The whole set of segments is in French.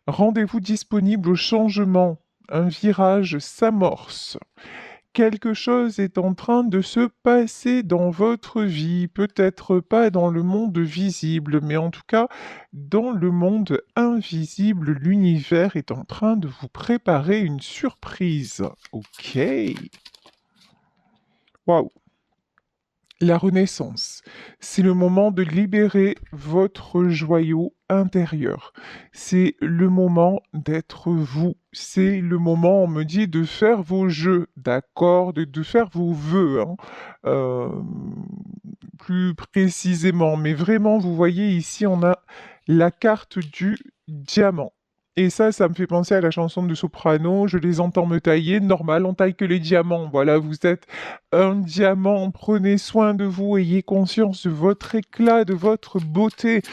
Rendez-vous disponible au changement. Un virage s'amorce. Quelque chose est en train de se passer dans votre vie, peut-être pas dans le monde visible, mais en tout cas dans le monde invisible, l'univers est en train de vous préparer une surprise. Ok. Waouh. La renaissance, c'est le moment de libérer votre joyau intérieur. C'est le moment d'être vous. C'est le moment, on me dit, de faire vos jeux, d'accord, de faire vos vœux, hein, euh, plus précisément. Mais vraiment, vous voyez ici, on a la carte du diamant. Et ça me fait penser à la chanson de Soprano, je les entends me tailler, normal, on taille que les diamants. Voilà, vous êtes un diamant, prenez soin de vous, ayez conscience de votre éclat, de votre beauté,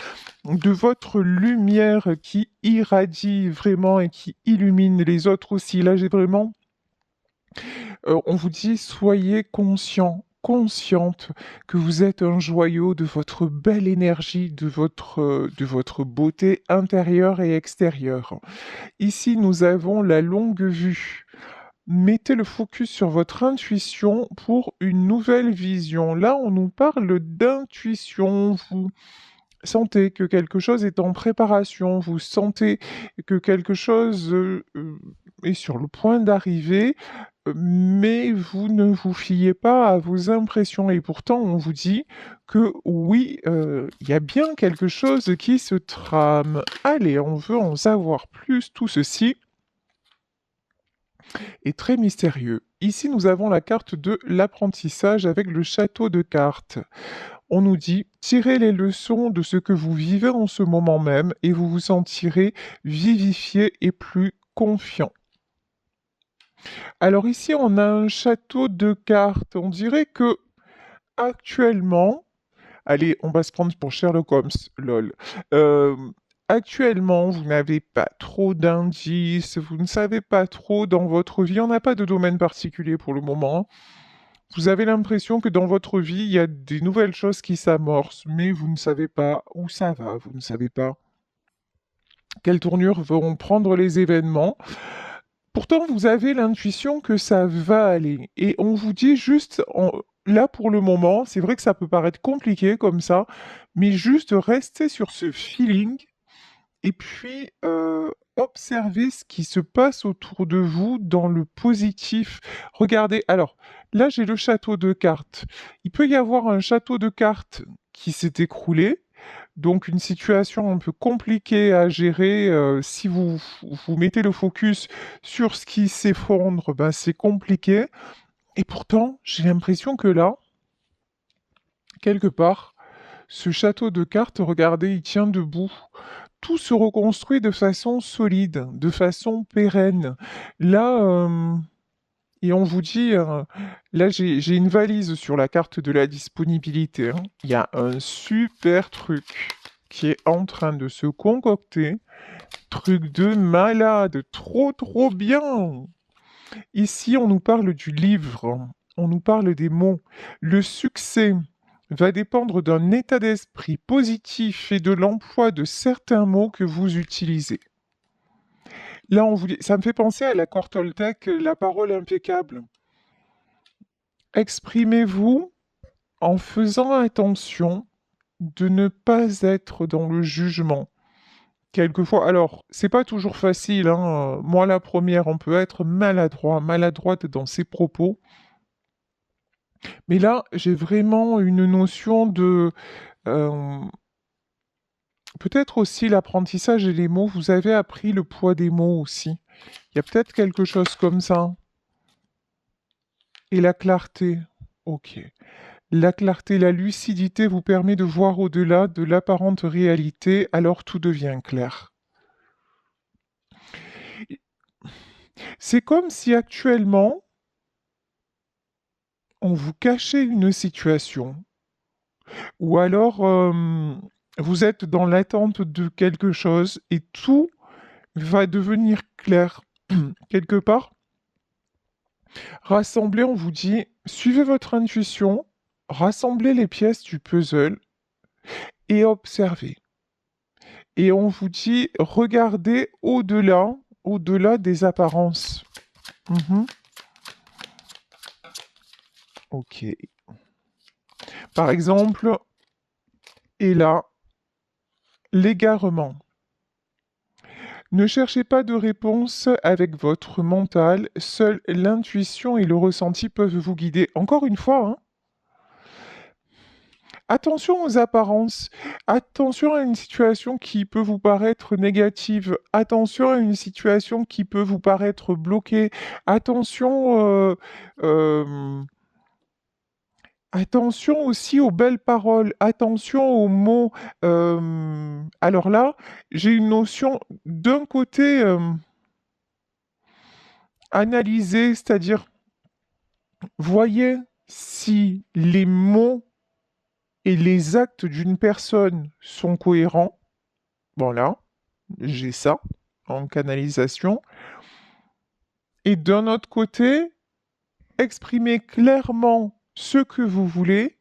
de votre lumière qui irradie vraiment et qui illumine les autres aussi. Là, j'ai vraiment on vous dit, soyez conscient, consciente que vous êtes un joyau de votre belle énergie, de votre beauté intérieure et extérieure. Ici, nous avons la longue vue. Mettez le focus sur votre intuition pour une nouvelle vision. Là, on nous parle d'intuition. Vous sentez que quelque chose est en préparation. Vous sentez que quelque chose est sur le point d'arriver, mais vous ne vous fiez pas à vos impressions. Et pourtant, on vous dit que oui, il y a bien quelque chose qui se trame. Allez, on veut en savoir plus. Tout ceci est très mystérieux. Ici, nous avons la carte de l'apprentissage avec le château de cartes. On nous dit, tirez les leçons de ce que vous vivez en ce moment même et vous vous sentirez vivifié et plus confiant. Alors ici, on a un château de cartes. On dirait que actuellement, allez, on va se prendre pour Sherlock Holmes, lol. Euh, Actuellement, vous n'avez pas trop d'indices, vous ne savez pas trop dans votre vie, on n'a pas de domaine particulier pour le moment. Vous avez l'impression que dans votre vie, il y a des nouvelles choses qui s'amorcent, mais vous ne savez pas où ça va, vous ne savez pas quelle tournure vont prendre les événements. Pourtant, vous avez l'intuition que ça va aller. Et on vous dit juste, là pour le moment, c'est vrai que ça peut paraître compliqué comme ça, mais juste restez sur ce feeling et puis observez ce qui se passe autour de vous dans le positif. Regardez, alors là j'ai le château de cartes. Il peut y avoir un château de cartes qui s'est écroulé, donc une situation un peu compliquée à gérer. Si vous mettez le focus sur ce qui s'effondre, ben c'est compliqué. Et pourtant, j'ai l'impression que là, quelque part, ce château de cartes, regardez, il tient debout. Tout se reconstruit de façon solide, de façon pérenne. Là, et on vous dit, là j'ai une valise sur la carte de la disponibilité, hein. Il y a un super truc qui est en train de se concocter. Truc de malade, trop trop bien. Ici, on nous parle du livre, on nous parle des mots. Le succès va dépendre d'un état d'esprit positif et de l'emploi de certains mots que vous utilisez. Là, on vous dit, ça me fait penser à l'accord Toltec, la parole impeccable. Exprimez-vous en faisant attention de ne pas être dans le jugement. Quelquefois, alors, c'est pas toujours facile, hein. Moi, la première, on peut être maladroit, maladroite dans ses propos. Mais là, j'ai vraiment une notion de... euh, peut-être aussi l'apprentissage et les mots. Vous avez appris le poids des mots aussi. Il y a peut-être quelque chose comme ça. Et la clarté. Ok. La clarté, la lucidité vous permet de voir au-delà de l'apparente réalité, alors tout devient clair. C'est comme si actuellement, on vous cachait une situation, ou alors vous êtes dans l'attente de quelque chose et tout va devenir clair. Quelque part, rassemblez, on vous dit, suivez votre intuition, rassemblez les pièces du puzzle et observez. Et on vous dit, regardez au-delà, au-delà des apparences. Mhm. Ok. Par exemple, et là, l'égarement. Ne cherchez pas de réponse avec votre mental, seule l'intuition et le ressenti peuvent vous guider. Encore une fois, hein, attention aux apparences, attention à une situation qui peut vous paraître négative, attention à une situation qui peut vous paraître bloquée, attention, attention aussi aux belles paroles, attention aux mots. Alors là, j'ai une notion d'un côté analyser, c'est-à-dire voyez si les mots et les actes d'une personne sont cohérents. Voilà, j'ai ça en canalisation. Et d'un autre côté, exprimez clairement ce que vous voulez,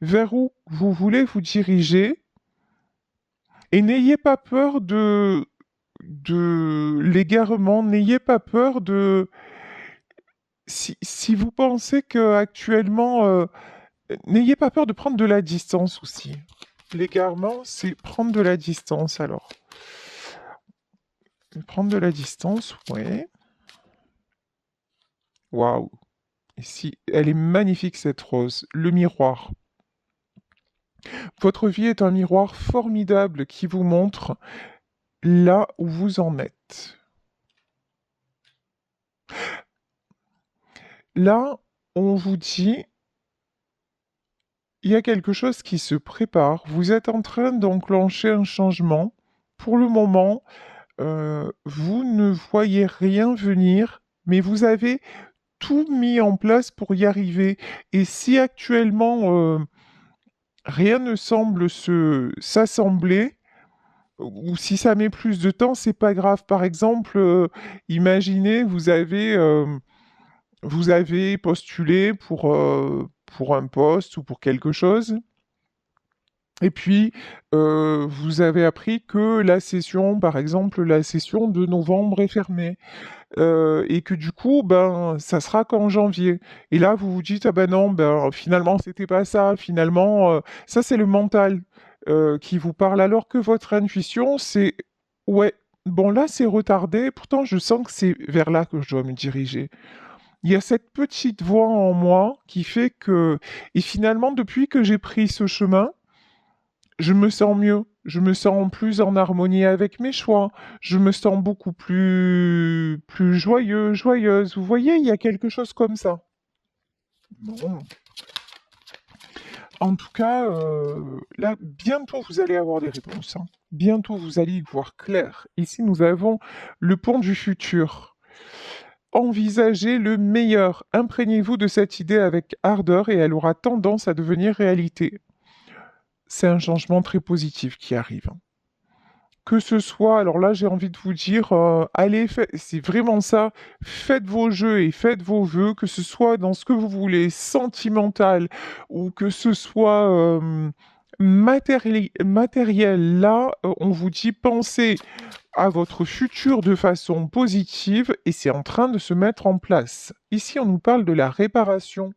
vers où vous voulez vous diriger, et n'ayez pas peur de l'égarement, n'ayez pas peur de... Si vous pensez que actuellement, n'ayez pas peur de prendre de la distance aussi. L'égarement, c'est prendre de la distance alors. Prendre de la distance, ouais. Waouh. Ici, elle est magnifique cette rose. Le miroir. Votre vie est un miroir formidable qui vous montre là où vous en êtes. Là, on vous dit, il y a quelque chose qui se prépare. Vous êtes en train d'enclencher un changement. Pour le moment, vous ne voyez rien venir, mais vous avez tout mis en place pour y arriver. Et si actuellement rien ne semble s'assembler, ou si ça met plus de temps, c'est pas grave. Par exemple, imaginez, vous avez postulé pour un poste ou pour quelque chose. Et puis, vous avez appris que la session, par exemple, la session de novembre est fermée. Et que du coup, ben, ça sera qu'en janvier. Et là, vous vous dites, ah ben non, ben, finalement, c'était pas ça. Finalement, ça, c'est le mental qui vous parle, alors que votre intuition, c'est, ouais, bon, là, c'est retardé. Pourtant, je sens que c'est vers là que je dois me diriger. Il y a cette petite voix en moi qui fait que, et finalement, depuis que j'ai pris ce chemin, je me sens mieux, je me sens plus en harmonie avec mes choix, je me sens beaucoup plus joyeux, joyeuse. Vous voyez, il y a quelque chose comme ça. Bon. En tout cas, là, bientôt vous allez avoir des réponses, hein. Bientôt vous allez y voir clair. Ici, nous avons le pont du futur. Envisagez le meilleur. Imprégnez-vous de cette idée avec ardeur et elle aura tendance à devenir réalité. C'est un changement très positif qui arrive, hein. Que ce soit, alors là j'ai envie de vous dire, allez, c'est vraiment ça, faites vos jeux et faites vos vœux, que ce soit dans ce que vous voulez, sentimental, ou que ce soit matériel. Là, on vous dit, pensez à votre futur de façon positive et c'est en train de se mettre en place. Ici, on nous parle de la réparation.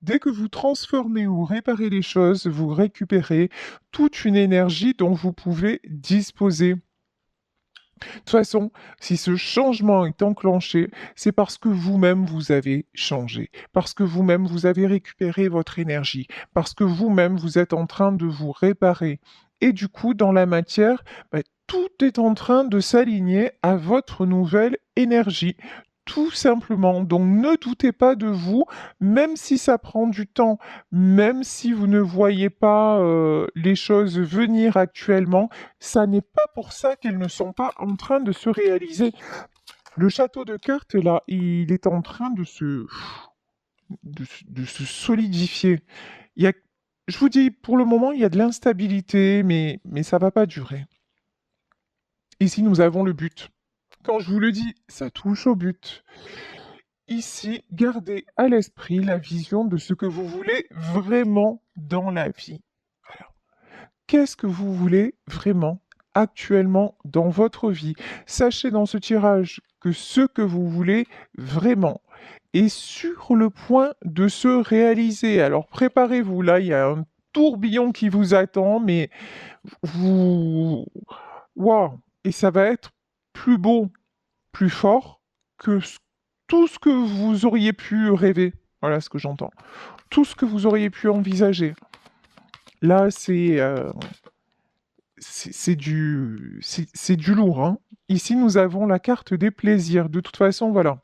Dès que vous transformez ou réparez les choses, vous récupérez toute une énergie dont vous pouvez disposer. De toute façon, si ce changement est enclenché, c'est parce que vous-même vous avez changé, parce que vous-même vous avez récupéré votre énergie, parce que vous-même vous êtes en train de vous réparer. Et du coup, dans la matière, tout est en train de s'aligner à votre nouvelle énergie. Tout simplement. Donc ne doutez pas de vous, même si ça prend du temps, même si vous ne voyez pas les choses venir actuellement, ça n'est pas pour ça qu'elles ne sont pas en train de se réaliser. Le château de cartes, là, il est en train de se solidifier. Il y a, je vous dis, pour le moment, il y a de l'instabilité, mais ça va pas durer. Ici, nous avons le but. Quand je vous le dis, ça touche au but. Ici, gardez à l'esprit la vision de ce que vous voulez vraiment dans la vie. Voilà. Qu'est-ce que vous voulez vraiment? actuellement dans votre vie. Sachez dans ce tirage que ce que vous voulez vraiment est sur le point de se réaliser. Alors préparez-vous, là, il y a un tourbillon qui vous attend, mais vous... Waouh! Et ça va être plus beau, plus fort que tout ce que vous auriez pu rêver. Voilà ce que j'entends. Tout ce que vous auriez pu envisager. Là, c'est du lourd, hein. Ici, nous avons la carte des plaisirs. De toute façon, voilà.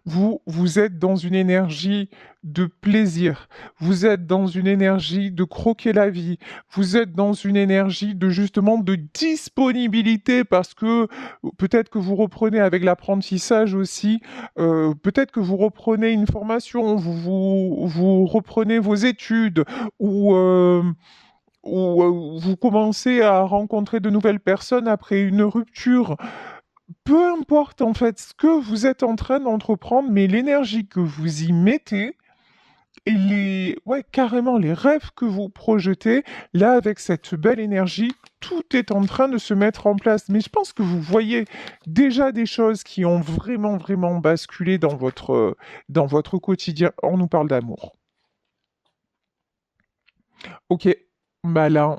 Vous êtes dans une énergie de plaisir. Vous êtes dans une énergie de croquer la vie. Vous êtes dans une énergie de justement de disponibilité parce que peut-être que vous reprenez avec l'apprentissage aussi, peut-être que vous reprenez une formation, vous reprenez vos études ou vous commencez à rencontrer de nouvelles personnes après une rupture. Peu importe en fait ce que vous êtes en train d'entreprendre, mais l'énergie que vous y mettez et ouais, carrément les rêves que vous projetez, là avec cette belle énergie, tout est en train de se mettre en place. Mais je pense que vous voyez déjà des choses qui ont vraiment, vraiment basculé dans votre quotidien. On nous parle d'amour. Ok, bah là,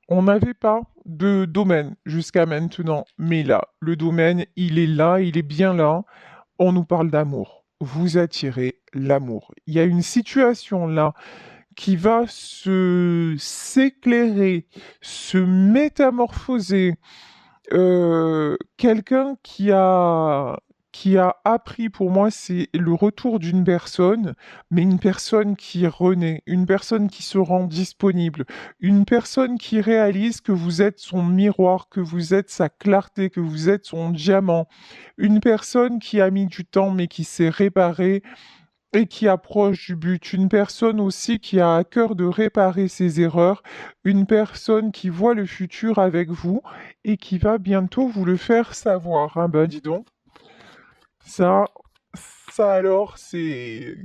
on n'avait pas de domaine jusqu'à maintenant, mais là, le domaine, il est bien là. On nous parle d'amour. Vous attirez l'amour. Il y a une situation là qui va se s'éclairer, se métamorphoser, quelqu'un qui a appris, pour moi, c'est le retour d'une personne, mais une personne qui renaît, une personne qui se rend disponible, une personne qui réalise que vous êtes son miroir, que vous êtes sa clarté, que vous êtes son diamant, une personne qui a mis du temps mais qui s'est réparée et qui approche du but, une personne aussi qui a à cœur de réparer ses erreurs, une personne qui voit le futur avec vous et qui va bientôt vous le faire savoir. Ah ben dis donc, ça, ça alors, c'est...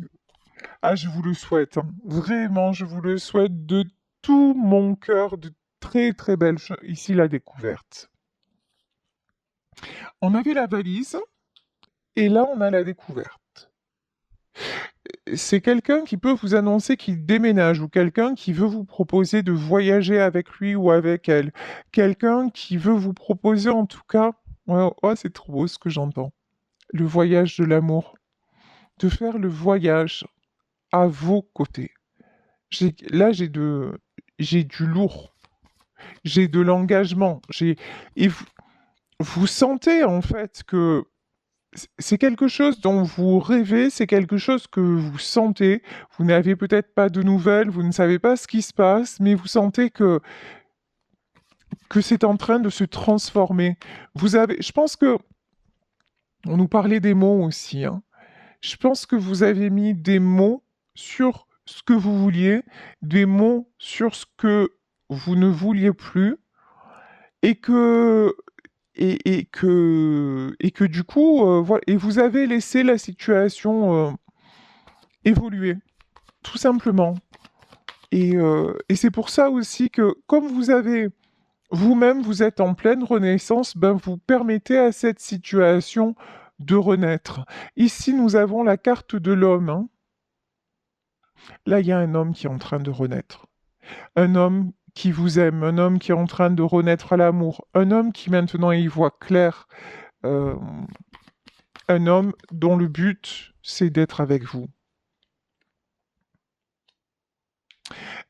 Ah, je vous le souhaite, hein. Vraiment, je vous le souhaite de tout mon cœur, de très très belles choses. Ici, la découverte. On avait la valise et là, on a la découverte. C'est quelqu'un qui peut vous annoncer qu'il déménage ou quelqu'un qui veut vous proposer de voyager avec lui ou avec elle. Quelqu'un qui veut vous proposer en tout cas, ouais, oh, c'est trop beau ce que j'entends. Le voyage de l'amour. De faire le voyage à vos côtés. Là, j'ai du lourd. J'ai de l'engagement. Et vous sentez en fait que c'est quelque chose dont vous rêvez, c'est quelque chose que vous sentez. Vous n'avez peut-être pas de nouvelles, vous ne savez pas ce qui se passe, mais vous sentez que c'est en train de se transformer. Je pense que, on nous parlait des mots aussi, hein. Je pense que vous avez mis des mots sur ce que vous vouliez, des mots sur ce que vous ne vouliez plus, et que et que du coup, voilà, et vous avez laissé la situation évoluer, tout simplement. Et c'est pour ça aussi que, comme vous avez vous-même, vous êtes en pleine renaissance, ben vous permettez à cette situation de renaître. Ici, nous avons la carte de l'homme, hein. Là, il y a un homme qui est en train de renaître. Un homme qui vous aime, un homme qui est en train de renaître à l'amour, un homme qui maintenant y voit clair, euh, un homme dont le but, c'est d'être avec vous.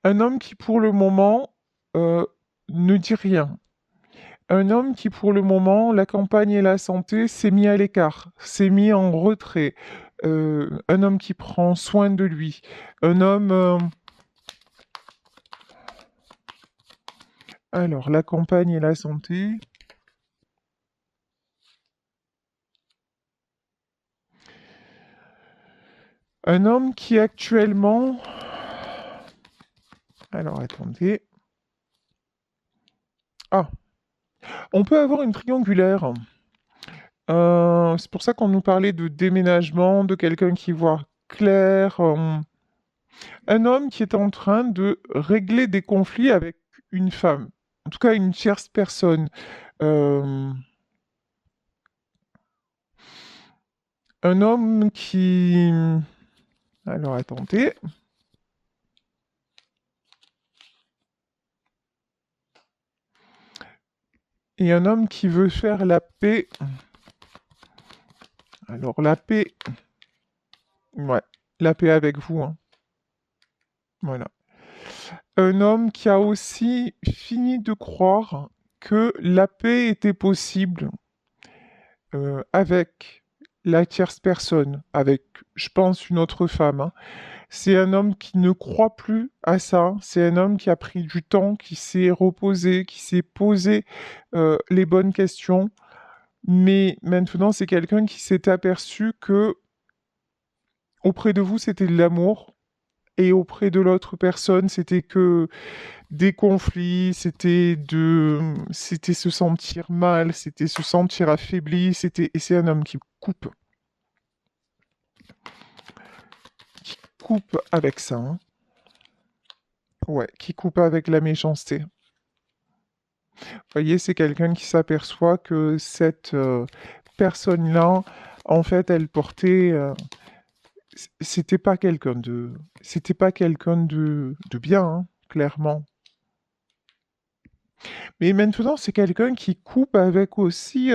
Un homme qui, pour le moment, ne dit rien. Un homme qui, pour le moment, la campagne et la santé, s'est mis à l'écart, s'est mis en retrait. Un homme qui prend soin de lui. Un homme... Alors, la campagne et la santé. Un homme qui actuellement... Alors, attendez. Ah, on peut avoir une triangulaire. C'est pour ça qu'on nous parlait de déménagement, de quelqu'un qui voit clair. Un homme qui est en train de régler des conflits avec une femme. en tout cas une tierce personne. Euh, un homme qui... Alors attendez. Et un homme qui veut faire la paix. Alors la paix, ouais, la paix avec vous, hein. Voilà. Un homme qui a aussi fini de croire que la paix était possible avec la tierce personne, avec, je pense, une autre femme, hein. C'est un homme qui ne croit plus à ça. C'est un homme qui a pris du temps, qui s'est reposé, qui s'est posé les bonnes questions. Mais maintenant, c'est quelqu'un qui s'est aperçu que auprès de vous, c'était de l'amour. Et auprès de l'autre personne, c'était que des conflits, c'était se sentir mal, c'était se sentir affaibli, et c'est un homme qui coupe avec ça, hein. Ouais, qui coupe avec la méchanceté. Vous voyez, c'est quelqu'un qui s'aperçoit que cette personne-là, en fait, elle portait, c'était pas quelqu'un de bien, hein, clairement. Mais maintenant, c'est quelqu'un qui coupe avec aussi.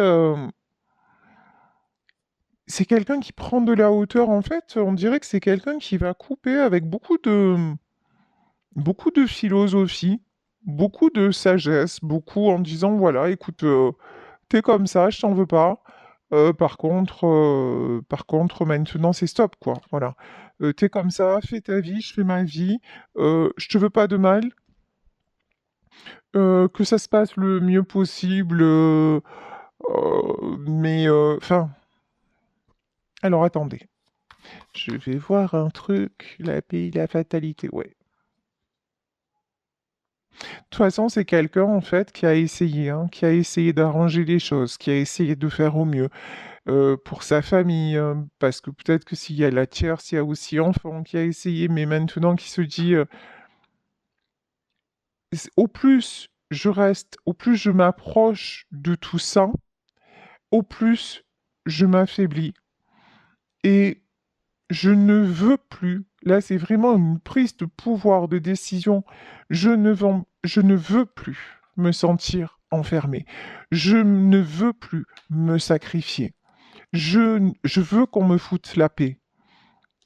C'est quelqu'un qui prend de la hauteur. En fait, on dirait que c'est quelqu'un qui va couper avec beaucoup de philosophie, beaucoup de sagesse, beaucoup en disant voilà, écoute, t'es comme ça, je t'en veux pas. Par contre, maintenant, c'est stop, quoi. Voilà. T'es comme ça, fais ta vie, je fais ma vie. Je te veux pas de mal. Que ça se passe le mieux possible. Mais, enfin, alors attendez. Je vais voir un truc. La paix, la fatalité, ouais. De toute façon, c'est quelqu'un, en fait, qui a essayé, hein, qui a essayé d'arranger les choses, qui a essayé de faire au mieux pour sa famille, parce que peut-être que s'il y a la tierce, il y a aussi enfant qui a essayé, mais maintenant qui se dit, au plus je reste, au plus je m'approche de tout ça, au plus je m'affaiblis. Et je ne veux plus, là c'est vraiment une prise de pouvoir, de décision, je ne veux plus me sentir enfermé. Je ne veux plus me sacrifier. Je veux qu'on me foute la paix.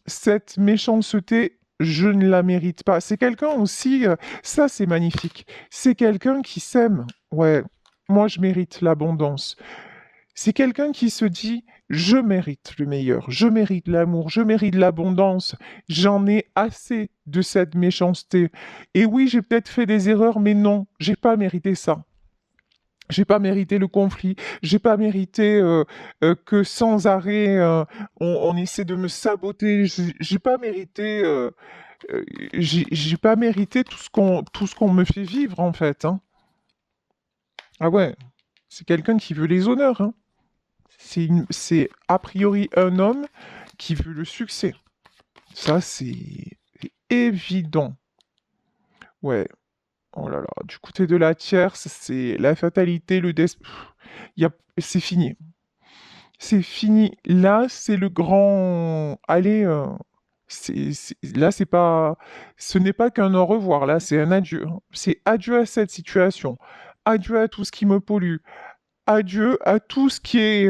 Cette méchanceté, je ne la mérite pas. C'est quelqu'un aussi, ça c'est magnifique, c'est quelqu'un qui s'aime. Ouais, moi je mérite l'abondance. C'est quelqu'un qui se dit, je mérite le meilleur, je mérite l'amour, je mérite l'abondance, j'en ai assez de cette méchanceté. Et oui, j'ai peut-être fait des erreurs, mais non, j'ai pas mérité ça. J'ai pas mérité le conflit, j'ai pas mérité que sans arrêt on essaie de me saboter, j'ai pas mérité j'ai pas mérité tout ce qu'on me fait vivre en fait, hein. Ah ouais, c'est quelqu'un qui veut les honneurs, hein. C'est a priori un homme qui veut le succès. Ça, c'est évident. Ouais. Oh là là. Du côté de la tierce, c'est la fatalité, c'est fini. C'est fini. Là, c'est le grand. Allez, là, c'est pas. Ce n'est pas qu'un au revoir. Là, c'est un adieu, hein. C'est adieu à cette situation. Adieu à tout ce qui me pollue. Adieu à tout ce qui est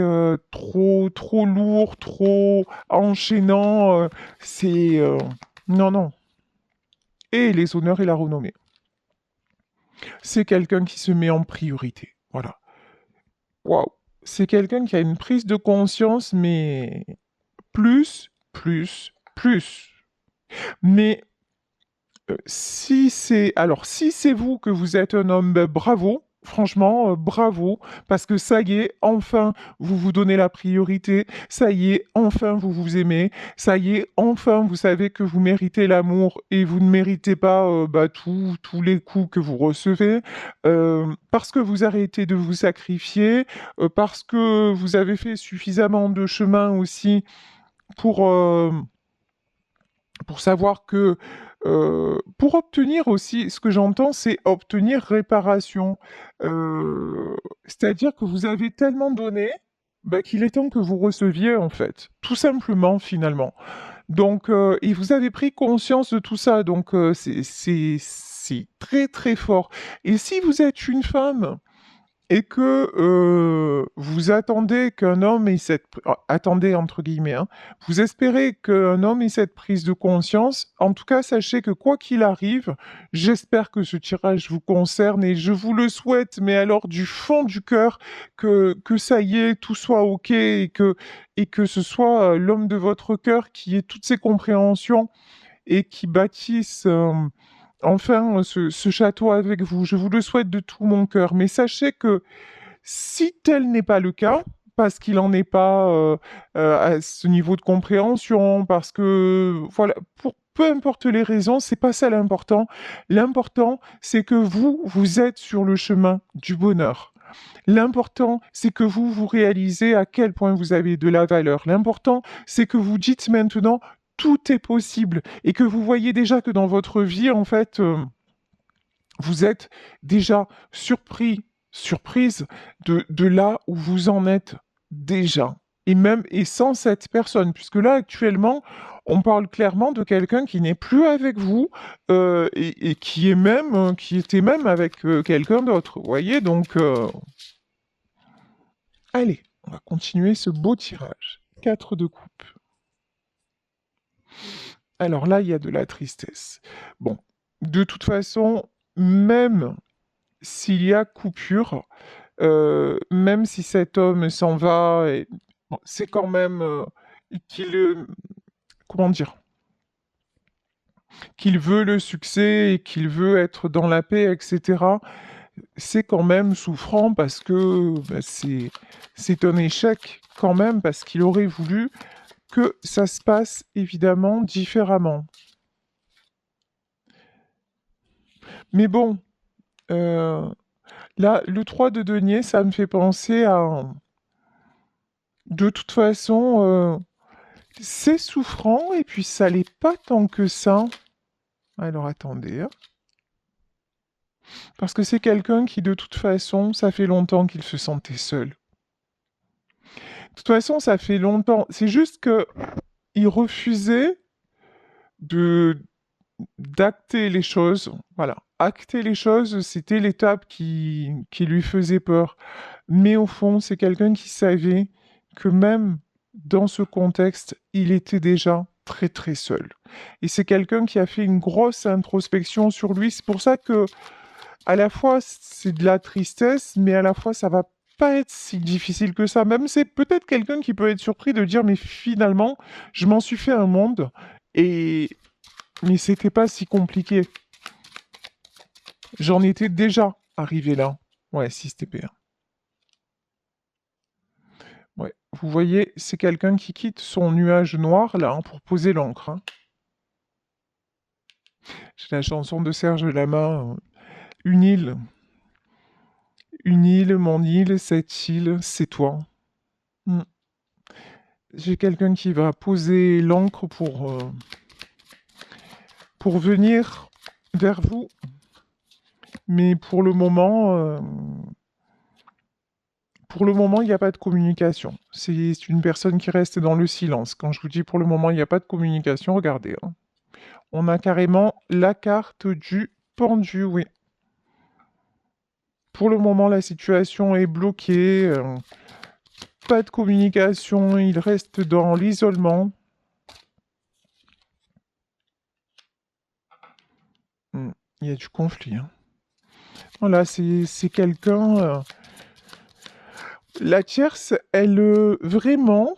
trop lourd, trop enchaînant. C'est non, non. Et les honneurs et la renommée. C'est quelqu'un qui se met en priorité. Voilà. Waouh. C'est quelqu'un qui a une prise de conscience, mais plus. Mais si c'est vous que vous êtes un homme, ben, bravo. Franchement, bravo, parce que ça y est, enfin, vous vous donnez la priorité, ça y est, enfin, vous vous aimez, ça y est, enfin, vous savez que vous méritez l'amour et vous ne méritez pas bah, tous les coups que vous recevez, parce que vous arrêtez de vous sacrifier, parce que vous avez fait suffisamment de chemin aussi pour, euh, pour savoir que Pour obtenir aussi, ce que j'entends, c'est obtenir réparation. C'est-à-dire que vous avez tellement donné, bah, qu'il est temps que vous receviez, en fait. Tout simplement, finalement. Donc, et vous avez pris conscience de tout ça, donc c'est très très fort. Et si vous êtes une femme et que vous attendez qu'un homme ait cette... attendez, entre guillemets, hein, vous espérez qu'un homme ait cette prise de conscience, en tout cas, sachez que quoi qu'il arrive, j'espère que ce tirage vous concerne et je vous le souhaite, mais alors du fond du cœur, que ça y est, tout soit OK et que ce soit l'homme de votre cœur qui ait toutes ces compréhensions et qui bâtisse enfin ce château avec vous. Je vous le souhaite de tout mon cœur. Mais sachez que si tel n'est pas le cas, parce qu'il n'en est pas à ce niveau de compréhension, parce que voilà, pour peu importe les raisons, c'est pas ça l'important. L'important, c'est que vous êtes sur le chemin du bonheur. L'important, c'est que vous réalisez à quel point vous avez de la valeur. L'important, c'est que vous dites maintenant tout est possible et que vous voyez déjà que dans votre vie, en fait, vous êtes déjà surprise de là où vous en êtes déjà. Et même, et sans cette personne, puisque là, actuellement, on parle clairement de quelqu'un qui n'est plus avec vous et qui est même, qui était même avec quelqu'un d'autre. Vous voyez, donc, allez, on va continuer ce beau tirage. 4 de coupe. Alors là, il y a de la tristesse. Bon, de toute façon, même s'il y a coupure, même si cet homme s'en va, bon, c'est quand même qu'il, comment dire, qu'il veut le succès et qu'il veut être dans la paix, etc. C'est quand même souffrant parce que bah, c'est un échec quand même parce qu'il aurait voulu que ça se passe évidemment différemment. Mais bon, euh, là, le 3 de denier, ça me fait penser à... De toute façon, c'est souffrant et puis ça l'est pas tant que ça. Alors attendez, hein. Parce que c'est quelqu'un qui, de toute façon, ça fait longtemps qu'il se sentait seul. De toute façon, ça fait longtemps. C'est juste que il refusait de d'acter les choses. Voilà. Acter les choses, c'était l'étape qui lui faisait peur. Mais au fond, c'est quelqu'un qui savait que même dans ce contexte, il était déjà très très seul. Et c'est quelqu'un qui a fait une grosse introspection sur lui. C'est pour ça que à la fois c'est de la tristesse, mais à la fois ça va pas être si difficile que ça. Même c'est peut-être quelqu'un qui peut être surpris de dire mais finalement je m'en suis fait un monde et mais c'était pas si compliqué. J'en étais déjà arrivé là. Ouais, 6 TP1. Ouais. Vous voyez, c'est quelqu'un qui quitte son nuage noir là hein, pour poser l'encre. Hein. J'ai la chanson de Serge Lama. Une île. Une île, mon île, cette île, c'est toi. Hmm. J'ai quelqu'un qui va poser l'encre pour venir vers vous. Mais pour le moment, il n'y a pas de communication. C'est une personne qui reste dans le silence. Quand je vous dis pour le moment, il n'y a pas de communication, regardez. Hein. On a carrément la carte du pendu, oui. Pour le moment, la situation est bloquée. Pas de communication, il reste dans l'isolement. Il y a du conflit. Hein. Voilà, c'est quelqu'un... La tierce, elle, vraiment,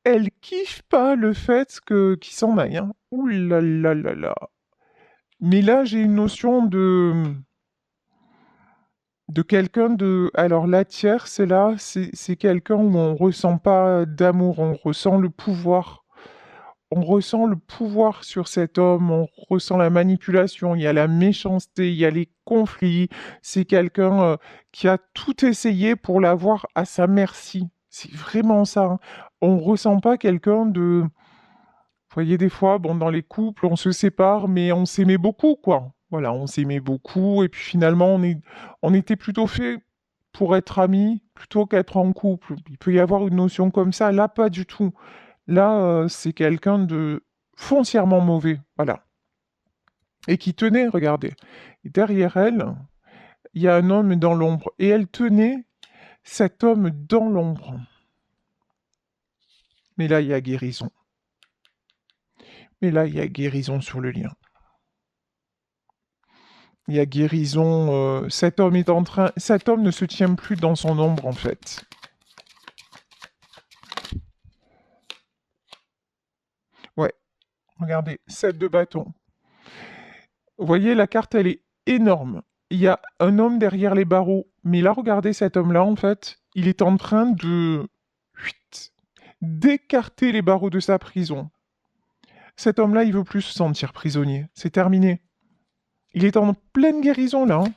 elle kiffe pas le fait qu'il s'en aille. Hein. Ouh là là là là. Mais là, j'ai une notion de quelqu'un de... Alors, la tierce, là, c'est quelqu'un où on ressent pas d'amour, on ressent le pouvoir. On ressent le pouvoir sur cet homme, on ressent la manipulation, il y a la méchanceté, il y a les conflits. C'est quelqu'un qui a tout essayé pour l'avoir à sa merci. C'est vraiment ça. Hein. On ressent pas quelqu'un Vous voyez, des fois, bon, dans les couples, on se sépare, mais on s'aimait beaucoup, quoi. Voilà, on s'aimait beaucoup, et puis finalement, on était plutôt fait pour être amis plutôt qu'être en couple. Il peut y avoir une notion comme ça. Là, pas du tout. Là, c'est quelqu'un de foncièrement mauvais. Voilà. Et qui tenait, regardez. Et derrière elle, il y a un homme dans l'ombre. Et elle tenait cet homme dans l'ombre. Mais là, il y a guérison. Mais là, il y a guérison sur le lien. Il y a guérison. Cet homme est en train. Cet homme ne se tient plus dans son ombre, en fait. Ouais, regardez, 7 de bâton. Vous voyez, la carte, elle est énorme. Il y a un homme derrière les barreaux. Mais là, regardez cet homme-là, en fait, il est en train de Huit. D'écarter les barreaux de sa prison. Cet homme-là, il veut plus se sentir prisonnier. C'est terminé. Il est en pleine guérison, là. Hein.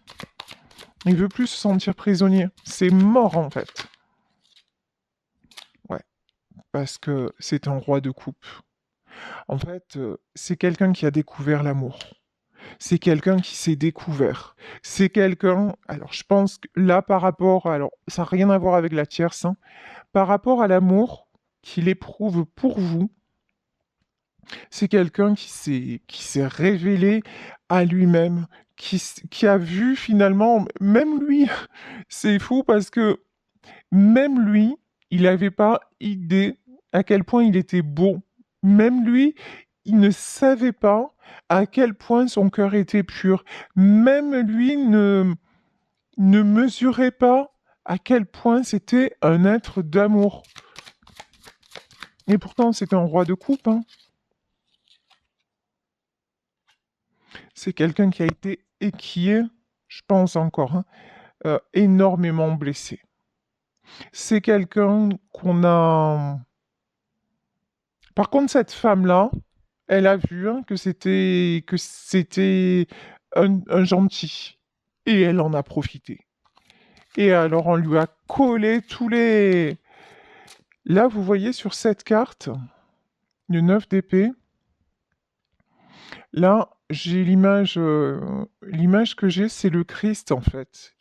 Il veut plus se sentir prisonnier. C'est mort, en fait. Ouais, parce que c'est un roi de coupe. En fait, c'est quelqu'un qui a découvert l'amour. C'est quelqu'un qui s'est découvert. C'est quelqu'un... Alors, je pense que là, par rapport... Alors, ça n'a rien à voir avec la tierce. Hein. Par rapport à l'amour qu'il éprouve pour vous, c'est quelqu'un qui s'est révélé à lui-même, qui a vu finalement, même lui, c'est fou parce que même lui, il n'avait pas idée à quel point il était beau. Même lui, il ne savait pas à quel point son cœur était pur. Même lui ne mesurait pas à quel point c'était un être d'amour. Et pourtant, c'est un roi de coupe, hein. C'est quelqu'un qui a été et qui est, je pense encore, hein, énormément blessé. C'est quelqu'un qu'on a... Par contre, cette femme-là, elle a vu hein, que c'était un gentil. Et elle en a profité. Et alors, on lui a collé tous les... Là, vous voyez sur cette carte, le 9 d'épée, là, j'ai l'image que j'ai, c'est le Christ, en fait.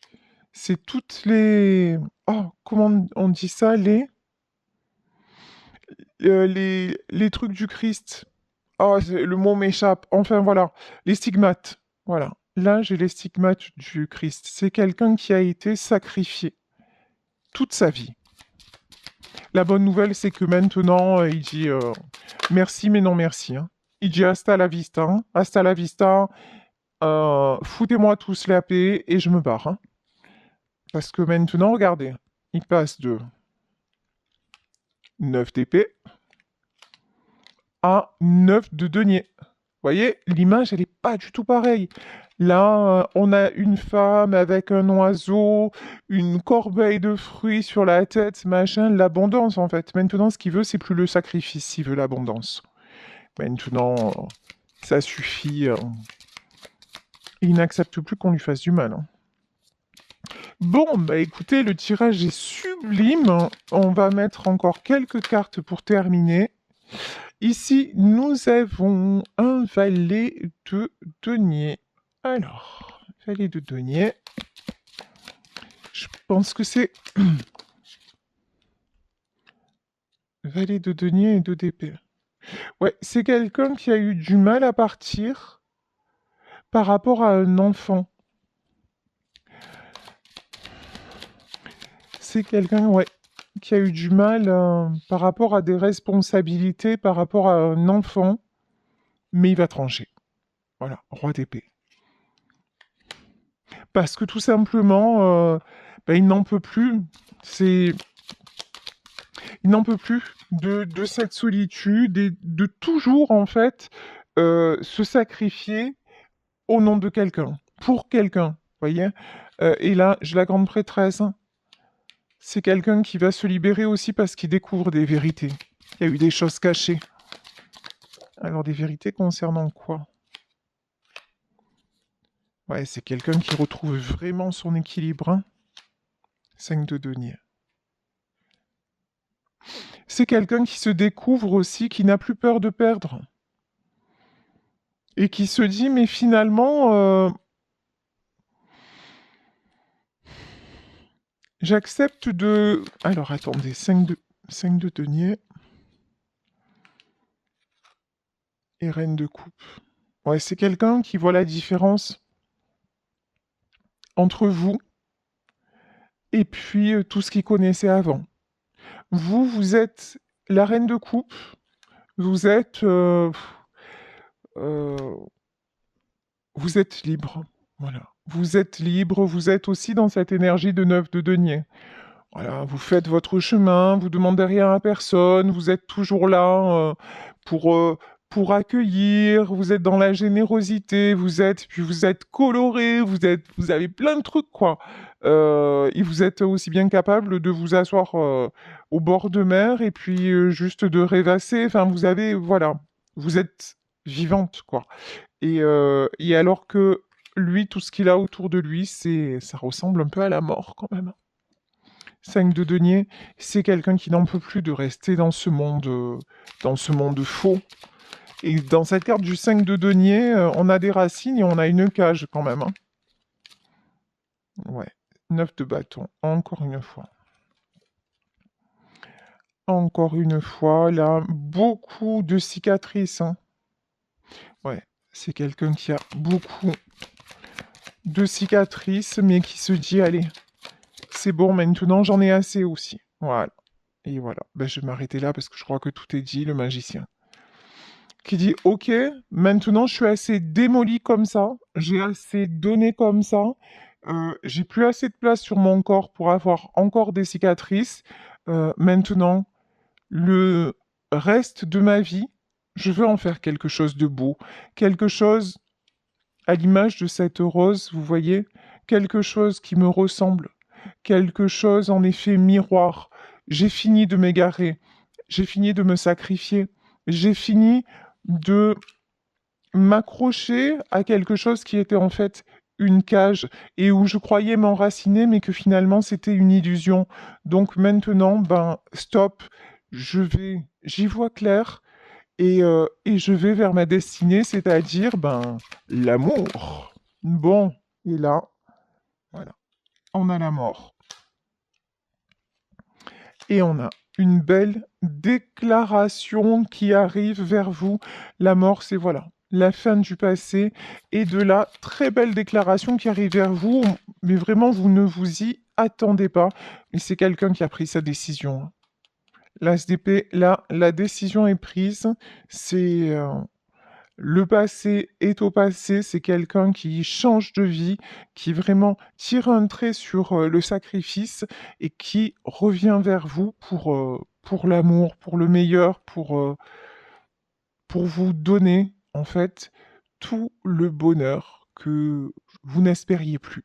C'est toutes les... Oh, comment on dit ça? Les trucs du Christ. Oh, le mot m'échappe. Enfin, voilà. Les stigmates. Voilà. Là, j'ai les stigmates du Christ. C'est quelqu'un qui a été sacrifié toute sa vie. La bonne nouvelle, c'est que maintenant, il dit merci, mais non merci. Hein. Il dit hasta la vista. Hein. Hasta la vista. Foutez-moi tous la paix et je me barre. Hein. Parce que maintenant, regardez, il passe de 9 d'épée à 9 de denier. Vous voyez, l'image, elle n'est pas du tout pareille. Là, on a une femme avec un oiseau, une corbeille de fruits sur la tête, machin, l'abondance en fait. Maintenant, ce qu'il veut, c'est plus le sacrifice, il veut l'abondance. Maintenant, ça suffit. Il n'accepte plus qu'on lui fasse du mal. Hein. Bon, bah écoutez, le tirage est sublime. On va mettre encore quelques cartes pour terminer. Ici, nous avons un valet de denier. Alors, valet de denier. Je pense que c'est... valet de denier et de d'épée. Ouais, c'est quelqu'un qui a eu du mal à partir par rapport à un enfant. C'est quelqu'un, ouais, qui a eu du mal par rapport à des responsabilités, par rapport à un enfant, mais il va trancher. Voilà, roi d'épée. Parce que tout simplement, il n'en peut plus. Il n'en peut plus de cette solitude et de toujours, en fait, se sacrifier au nom de quelqu'un, pour quelqu'un, vous voyez. Et là, j'ai la grande prêtresse. Hein. C'est quelqu'un qui va se libérer aussi parce qu'il découvre des vérités. Il y a eu des choses cachées. Alors, des vérités concernant quoi? Ouais, c'est quelqu'un qui retrouve vraiment son équilibre. Hein. 5 de denier. C'est quelqu'un qui se découvre aussi, qui n'a plus peur de perdre. Et qui se dit, mais finalement, j'accepte de... Alors, attendez, 5 de denier et reine de coupe. Ouais, c'est quelqu'un qui voit la différence entre vous et puis tout ce qu'il connaissait avant. Vous, vous êtes la reine de coupe, vous êtes... euh, vous êtes libre. Voilà. Vous êtes libre, vous êtes aussi dans cette énergie de 9 de denier. Voilà, vous faites votre chemin, vous demandez rien à personne, vous êtes toujours là pour, euh, pour accueillir, vous êtes dans la générosité, vous êtes coloré, vous avez plein de trucs, quoi. Et vous êtes aussi bien capable de vous asseoir au bord de mer et puis juste de rêvasser. Enfin, voilà, vous êtes vivante, quoi. Et alors que lui, tout ce qu'il a autour de lui, ça ressemble un peu à la mort, quand même. 5 de denier, c'est quelqu'un qui n'en peut plus de rester dans ce monde faux. Et dans cette carte du 5 de denier, on a des racines et on a une cage quand même, hein. Ouais, 9 de bâton, encore une fois. Encore une fois, là, beaucoup de cicatrices, hein. Ouais, c'est quelqu'un qui a beaucoup de cicatrices, mais qui se dit, allez, c'est bon, maintenant j'en ai assez aussi. Voilà. Et voilà, ben, je vais m'arrêter là parce que je crois que tout est dit, le magicien. Qui dit, ok, maintenant je suis assez démoli comme ça, j'ai assez donné comme ça, j'ai plus assez de place sur mon corps pour avoir encore des cicatrices. Maintenant, le reste de ma vie, je veux en faire quelque chose de beau, quelque chose à l'image de cette rose, vous voyez, quelque chose qui me ressemble, quelque chose en effet miroir. J'ai fini de m'égarer, j'ai fini de me sacrifier, j'ai fini de m'accrocher à quelque chose qui était en fait une cage et où je croyais m'enraciner, mais que finalement c'était une illusion. Donc maintenant, ben stop, j'y vois clair et je vais vers ma destinée, c'est-à-dire ben l'amour. Bon, et là, voilà, on a la mort et on a une belle déclaration qui arrive vers vous. La mort, c'est voilà, la fin du passé et de la très belle déclaration qui arrive vers vous, mais vraiment, vous ne vous y attendez pas. Et c'est quelqu'un qui a pris sa décision, hein. L'As d'épée, là, la décision est prise. C'est le passé est au passé. C'est quelqu'un qui change de vie, qui vraiment tire un trait sur le sacrifice et qui revient vers vous pour l'amour, pour le meilleur, pour vous donner en fait tout le bonheur que vous n'espériez plus.